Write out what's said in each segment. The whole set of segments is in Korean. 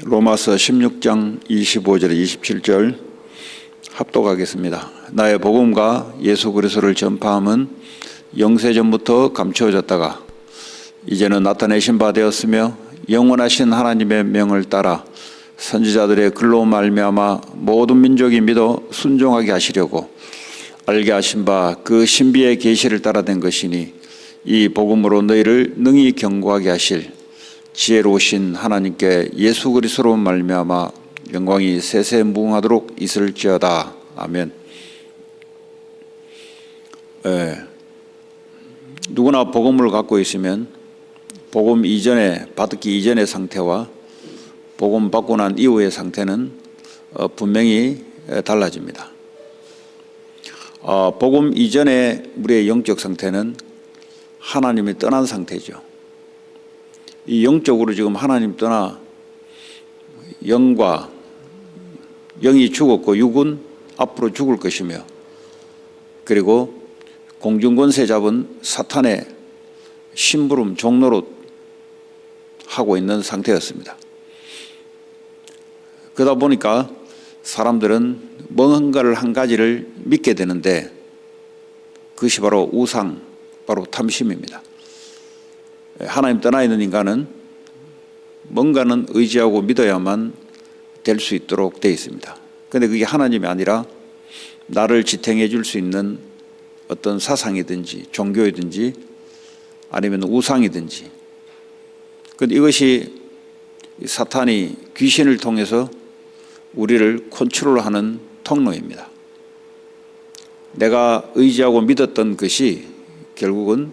로마서 16장 25절 27절 합독하겠습니다. 나의 복음과 예수 그리스도를 전파함은 영세전부터 감추어졌다가 이제는 나타내신 바 되었으며 영원하신 하나님의 명을 따라 선지자들의 글로 말미암아 모든 민족이 믿어 순종하게 하시려고 알게 하신 바 그 신비의 계시를 따라 된 것이니 이 복음으로 너희를 능히 경고하게 하실 지혜로우신 하나님께 예수 그리스도로 말미암아 영광이 세세무궁하도록 있을지어다. 아멘. 누구나 복음을 갖고 있으면 복음 이전에 받기 이전의 상태와 복음 받고 난 이후의 상태는 분명히 달라집니다. 복음 이전에 우리의 영적 상태는 하나님이 떠난 상태죠. 이 영적으로 지금 하나님 떠나 영이 죽었고 육은 앞으로 죽을 것이며, 그리고 공중권세 잡은 사탄의 심부름 종노릇 하고 있는 상태였습니다. 그러다 보니까 사람들은 뭔가를 한 가지를 믿게 되는데 그것이 바로 우상, 바로 탐심입니다. 하나님 떠나 있는 인간은 뭔가는 의지하고 믿어야만 될 수 있도록 되어 있습니다. 그런데 그게 하나님이 아니라 나를 지탱해 줄 수 있는 어떤 사상이든지 종교이든지 아니면 우상이든지, 그런데 이것이 사탄이 귀신을 통해서 우리를 컨트롤하는 통로입니다. 내가 의지하고 믿었던 것이 결국은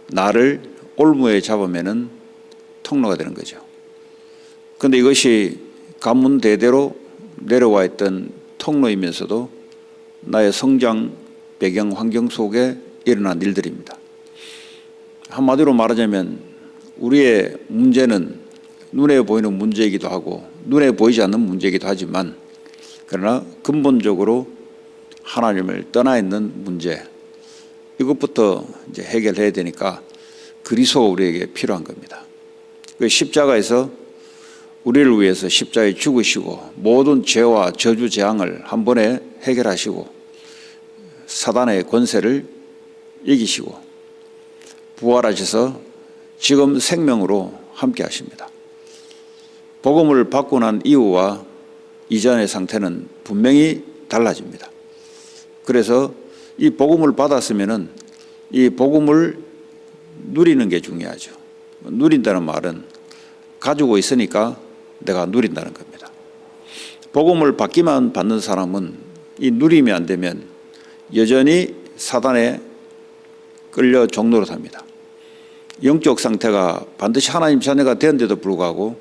나를 올무에 잡으면은 통로가 되는 거죠. 그런데 이것이 가문 대대로 내려와 있던 통로이면서도 나의 성장 배경 환경 속에 일어난 일들입니다. 한마디로 말하자면 우리의 문제는 눈에 보이는 문제이기도 하고 눈에 보이지 않는 문제이기도 하지만, 그러나 근본적으로 하나님을 떠나 있는 문제, 이것부터 이제 해결해야 되니까 그리스도가 우리에게 필요한 겁니다. 십자가에서 우리를 위해서 십자가에 죽으시고 모든 죄와 저주 재앙을 한 번에 해결하시고 사단의 권세를 이기시고 부활하셔서 지금 생명으로 함께 하십니다. 복음을 받고 난 이후와 이전의 상태는 분명히 달라집니다. 그래서 이 복음을 받았으면은 이 복음을 누리는 게 중요하죠. 누린다는 말은 가지고 있으니까 내가 누린다는 겁니다. 복음을 받기만 받는 사람은 이 누림이 안 되면 여전히 사단에 끌려 종노릇합니다. 영적 상태가 반드시 하나님 자녀가 되었는데도 불구하고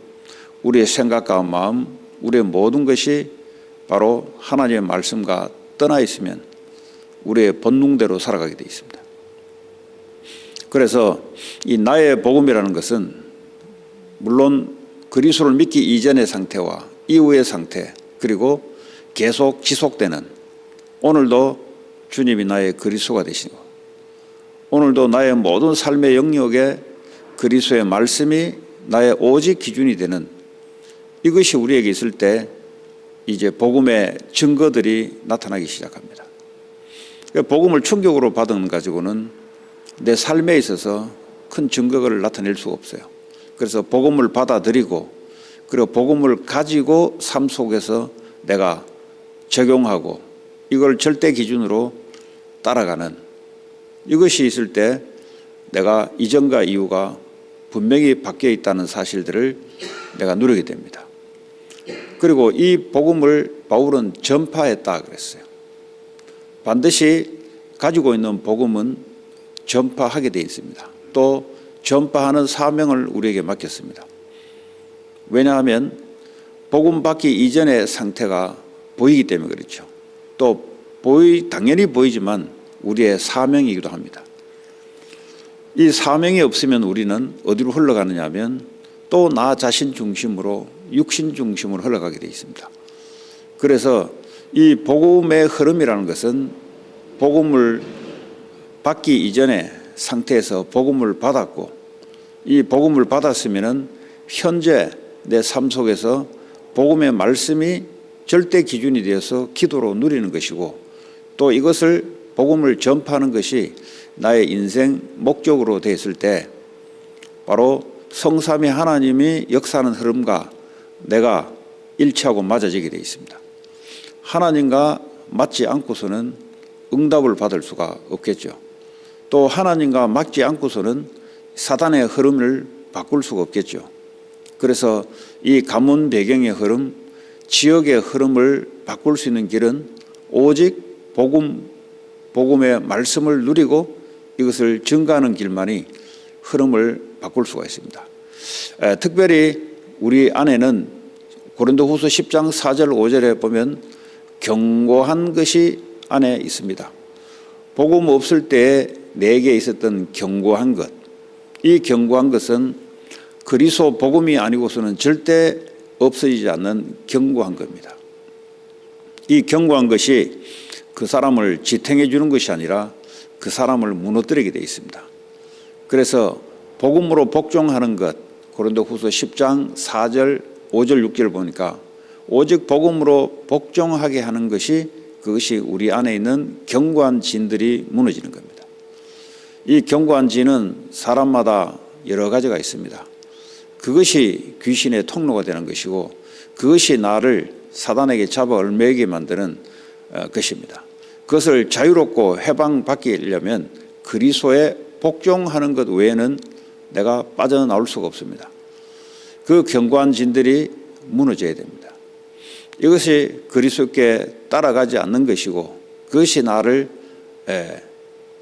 우리의 생각과 마음, 우리의 모든 것이 바로 하나님의 말씀과 떠나 있으면 우리의 본능대로 살아가게 되어 있습니다. 그래서 이 나의 복음이라는 것은 물론 그리스도를 믿기 이전의 상태와 이후의 상태, 그리고 계속 지속되는, 오늘도 주님이 나의 그리스도가 되시고 오늘도 나의 모든 삶의 영역에 그리스도의 말씀이 나의 오직 기준이 되는, 이것이 우리에게 있을 때 이제 복음의 증거들이 나타나기 시작합니다. 복음을 충격으로 받은 것 가지고는 내 삶에 있어서 큰 증거를 나타낼 수가 없어요. 그래서 복음을 받아들이고 그리고 복음을 가지고 삶 속에서 내가 적용하고 이걸 절대 기준으로 따라가는, 이것이 있을 때 내가 이전과 이후가 분명히 바뀌어 있다는 사실들을 내가 누리게 됩니다. 그리고 이 복음을 바울은 전파했다 그랬어요. 반드시 가지고 있는 복음은 전파하게 되어 있습니다. 또 전파하는 사명을 우리에게 맡겼습니다. 왜냐하면 복음 받기 이전의 상태가 보이기 때문에 그렇죠. 또 당연히 보이지만 우리의 사명이기도 합니다. 이 사명이 없으면 우리는 어디로 흘러가느냐 하면 또 나 자신 중심으로, 육신 중심으로 흘러가게 되어 있습니다. 그래서 이 복음의 흐름이라는 것은 복음을 받기 이전의 상태에서 복음을 받았고, 이 복음을 받았으면은 현재 내 삶 속에서 복음의 말씀이 절대 기준이 되어서 기도로 누리는 것이고, 또 이것을 복음을 전파하는 것이 나의 인생 목적으로 되었을 때 바로 성삼위 하나님이 역사하는 흐름과 내가 일치하고 맞아지게 되어 있습니다. 하나님과 맞지 않고서는 응답을 받을 수가 없겠죠. 또 하나님과 맞지 않고서는 사단의 흐름을 바꿀 수가 없겠죠. 그래서 이 가문 배경의 흐름, 지역의 흐름을 바꿀 수 있는 길은 오직 복음의 말씀을 누리고 이것을 증거하는 길만이 흐름을 바꿀 수가 있습니다. 특별히 우리 안에는 고린도후서 10장 4절 5절에 보면 경고한 것이 안에 있습니다. 복음 없을 때에 내게 있었던 경고한 것, 이 경고한 것은 그리스도 복음이 아니고서는 절대 없어지지 않는 경고한 겁니다. 이 경고한 것이 그 사람을 지탱해 주는 것이 아니라 그 사람을 무너뜨리게 되어 있습니다. 그래서 복음으로 복종하는 것, 고린도후서 10장 4절 5절 6절을 보니까 오직 복음으로 복종하게 하는 것이, 그것이 우리 안에 있는 견고한 진들이 무너지는 겁니다. 이 견고한 진은 사람마다 여러 가지가 있습니다. 그것이 귀신의 통로가 되는 것이고, 그것이 나를 사단에게 잡아 얽매이게 만드는 것입니다. 그것을 자유롭고 해방받기려면 그리스도에 복종하는 것 외에는 내가 빠져나올 수가 없습니다. 그 견고한 진들이 무너져야 됩니다. 이것이 그리스도께 따라가지 않는 것이고, 그것이 나를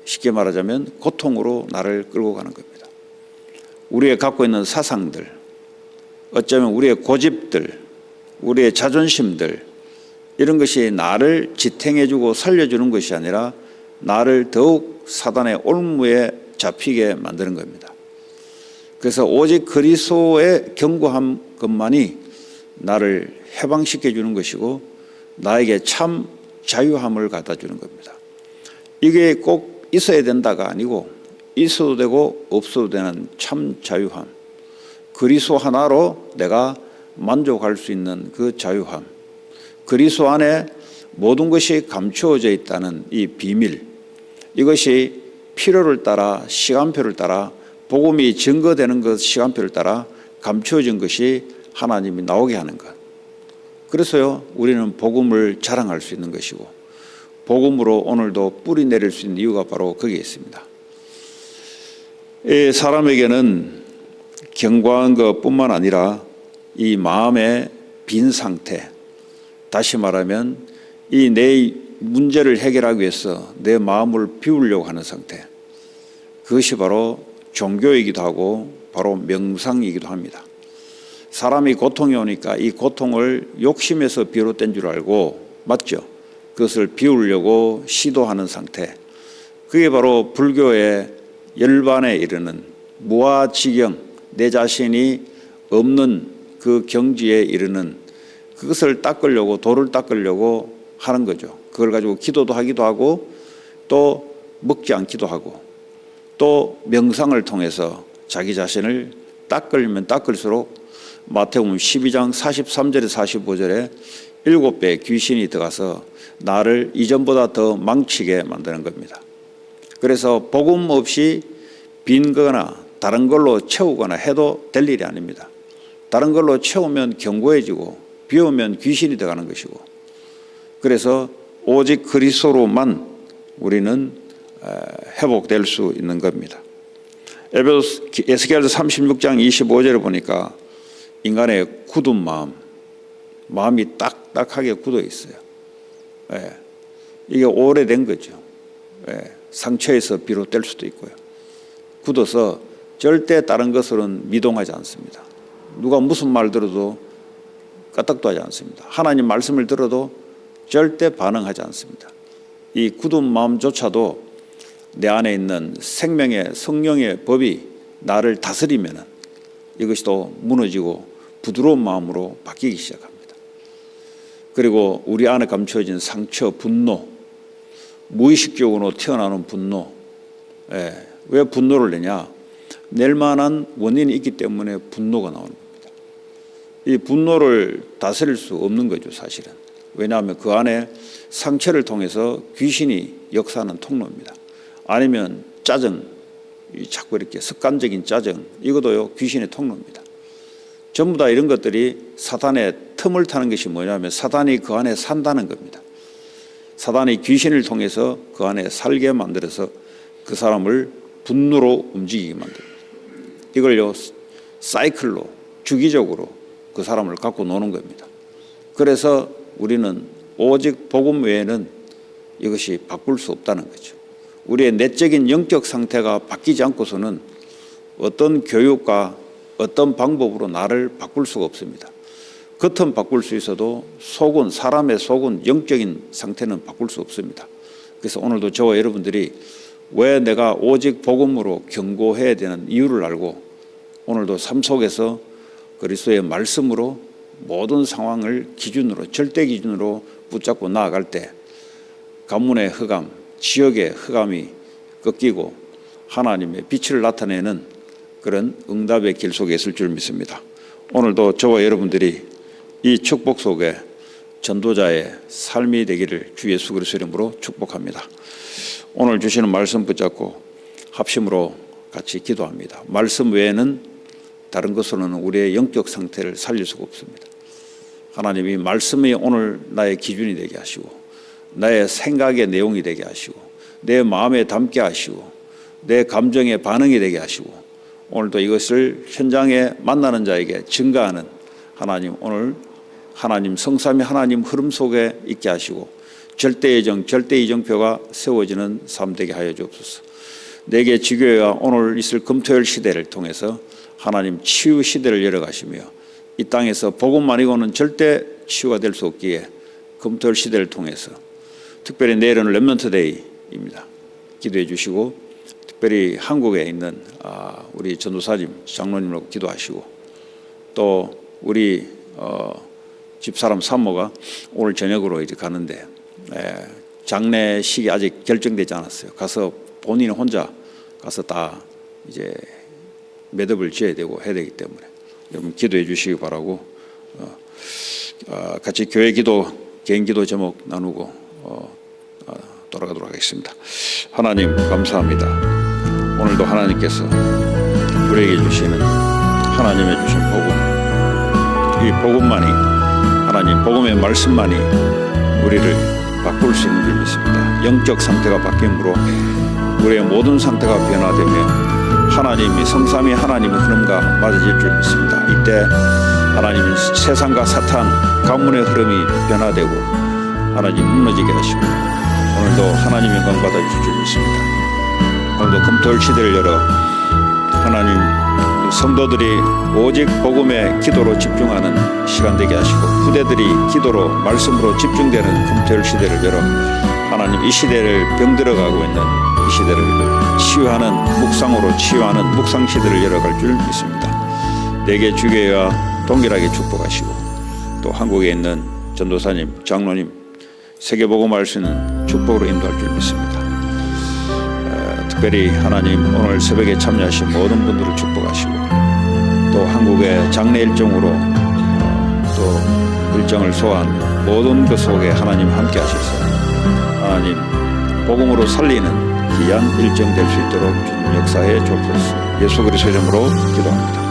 쉽게 말하자면 고통으로 나를 끌고 가는 겁니다. 우리의 갖고 있는 사상들, 어쩌면 우리의 고집들, 우리의 자존심들, 이런 것이 나를 지탱해주고 살려주는 것이 아니라 나를 더욱 사단의 올무에 잡히게 만드는 겁니다. 그래서 오직 그리스도의 견고한 것만이 나를 해방시켜 주는 것이고 나에게 참 자유함을 갖다 주는 겁니다. 이게 꼭 있어야 된다가 아니고 있어도 되고 없어도 되는 참 자유함, 그리스도 하나로 내가 만족할 수 있는 그 자유함, 그리스도 안에 모든 것이 감추어져 있다는 이 비밀, 이것이 필요를 따라 시간표를 따라 복음이 증거되는 것 시간표를 따라 감추어진 것이 하나님이 나오게 하는 것. 그래서요, 우리는 복음을 자랑할 수 있는 것이고 복음으로 오늘도 뿌리 내릴 수 있는 이유가 바로 거기에 있습니다. 이 사람에게는 견고한 것뿐만 아니라 이 마음의 빈 상태, 다시 말하면 이 내 문제를 해결하기 위해서 내 마음을 비우려고 하는 상태, 그것이 바로 종교이기도 하고 바로 명상이기도 합니다. 사람이 고통이 오니까 이 고통을 욕심에서 비롯된 줄 알고, 맞죠? 그것을 비우려고 시도하는 상태, 그게 바로 불교의 열반에 이르는 무아지경, 내 자신이 없는 그 경지에 이르는, 그것을 닦으려고, 도를 닦으려고 하는 거죠. 그걸 가지고 기도도 하기도 하고 또 먹지 않기도 하고 또 명상을 통해서 자기 자신을 닦으려면 닦을수록 마태복음 12장 43절에 45절에 7배 귀신이 들어가서 나를 이전보다 더 망치게 만드는 겁니다. 그래서 복음 없이 빈 거나 다른 걸로 채우거나 해도 될 일이 아닙니다. 다른 걸로 채우면 견고해지고 비우면 귀신이 들어가는 것이고, 그래서 오직 그리스도로만 우리는 회복될 수 있는 겁니다. 에스겔서 36장 25절을 보니까 인간의 굳은 마음이 딱딱하게 굳어 있어요. 이게 오래된 거죠. 상처에서 비롯될 수도 있고요. 굳어서 절대 다른 것으로는 미동하지 않습니다. 누가 무슨 말 들어도 까딱도 하지 않습니다. 하나님 말씀을 들어도 절대 반응하지 않습니다. 이 굳은 마음조차도 내 안에 있는 생명의 성령의 법이 나를 다스리면 이것이 또 무너지고 부드러운 마음으로 바뀌기 시작합니다. 그리고 우리 안에 감춰진 상처, 분노, 무의식적으로 태어나는 분노, 왜 분노를 내냐? 낼 만한 원인이 있기 때문에 분노가 나오는 겁니다. 이 분노를 다스릴 수 없는 거죠, 사실은. 왜냐하면 그 안에 상처를 통해서 귀신이 역사하는 통로입니다. 아니면 짜증, 자꾸 이렇게 습관적인 짜증, 이것도요 귀신의 통로입니다. 전부 다 이런 것들이 사단의 틈을 타는 것이 뭐냐면 사단이 그 안에 산다는 겁니다. 사단이 귀신을 통해서 그 안에 살게 만들어서 그 사람을 분노로 움직이게 만듭니다. 이걸요 사이클로 주기적으로 그 사람을 갖고 노는 겁니다. 그래서 우리는 오직 복음 외에는 이것이 바꿀 수 없다는 거죠. 우리의 내적인 영적 상태가 바뀌지 않고서는 어떤 교육과 어떤 방법으로 나를 바꿀 수가 없습니다. 겉은 바꿀 수 있어도 속은, 사람의 속은, 영적인 상태는 바꿀 수 없습니다. 그래서 오늘도 저와 여러분들이 왜 내가 오직 복음으로 경고해야 되는 이유를 알고 오늘도 삶 속에서 그리스도의 말씀으로 모든 상황을 기준으로, 절대 기준으로 붙잡고 나아갈 때 가문의 흑암, 지역의 흑암이 꺾이고 하나님의 빛을 나타내는 그런 응답의 길 속에 있을 줄 믿습니다. 오늘도 저와 여러분들이 이 축복 속에 전도자의 삶이 되기를 주 예수 그리스도 이름으로 축복합니다. 오늘 주시는 말씀 붙잡고 합심으로 같이 기도합니다. 말씀 외에는 다른 것으로는 우리의 영적 상태를 살릴 수가 없습니다. 하나님이 말씀이 오늘 나의 기준이 되게 하시고 나의 생각의 내용이 되게 하시고 내 마음에 담게 하시고 내 감정의 반응이 되게 하시고 오늘도 이것을 현장에 만나는 자에게 증가하는 하나님, 오늘 하나님 성삼위 하나님 흐름 속에 있게 하시고 절대예정, 절대이정표가 세워지는 삶 되게 하여 주옵소서. 내게 지교회가 오늘 있을 금토일 시대를 통해서 하나님 치유 시대를 열어가시며 이 땅에서 복음만이고는 절대 치유가 될 수 없기에 금토일 시대를 통해서 특별히 내일은 렘넌트 데이입니다. 기도해 주시고 특별히 한국에 있는 우리 전도사님, 장로님으로 기도하시고 또 우리 집사람 산모가 오늘 저녁으로 이제 가는데 장례식이 아직 결정되지 않았어요. 가서 본인 혼자 가서 다 이제 매듭을 지어야 되고 해야 되기 때문에 여러분 기도해 주시기 바라고 같이 교회 기도, 개인 기도 제목 나누고 돌아가도록 하겠습니다. 하나님 감사합니다. 오늘도 하나님께서 우리에게 주시는 하나님의 주신 복음, 이 복음만이 하나님 복음의 말씀만이 우리를 바꿀 수 있는 줄 믿습니다. 영적 상태가 바뀜으로 우리의 모든 상태가 변화되며 하나님이 성삼위 하나님의 흐름과 맞아질 줄 믿습니다. 이때 하나님은 세상과 사탄 가문의 흐름이 변화되고 하나님 무너지게 하시고 오늘도 하나님의 영광 받아주실 줄 믿습니다. 오늘도 금토일 시대를 열어 하나님 성도들이 오직 복음의 기도로 집중하는 시간 되게 하시고 후대들이 기도로 말씀으로 집중되는 금토일 시대를 열어 하나님 이 시대를 병들어가고 있는 이 시대를 치유하는 묵상으로 치유하는 묵상 시대를 열어갈 줄 믿습니다. 내게 주교회와 동일하게 축복하시고 또 한국에 있는 전도사님, 장로님 세계복음할 수 있는 축복으로 인도할 줄 믿습니다. 특별히 하나님 오늘 새벽에 참여하신 모든 분들을 축복하시고 또 한국의 장례 일정으로 또 일정을 소화한 모든 것 속에 하나님 함께 하셔서 하나님 복음으로 살리는 귀한 일정 될 수 있도록 주님 역사에 주옵소서. 예수 그리스도 이름으로 기도합니다.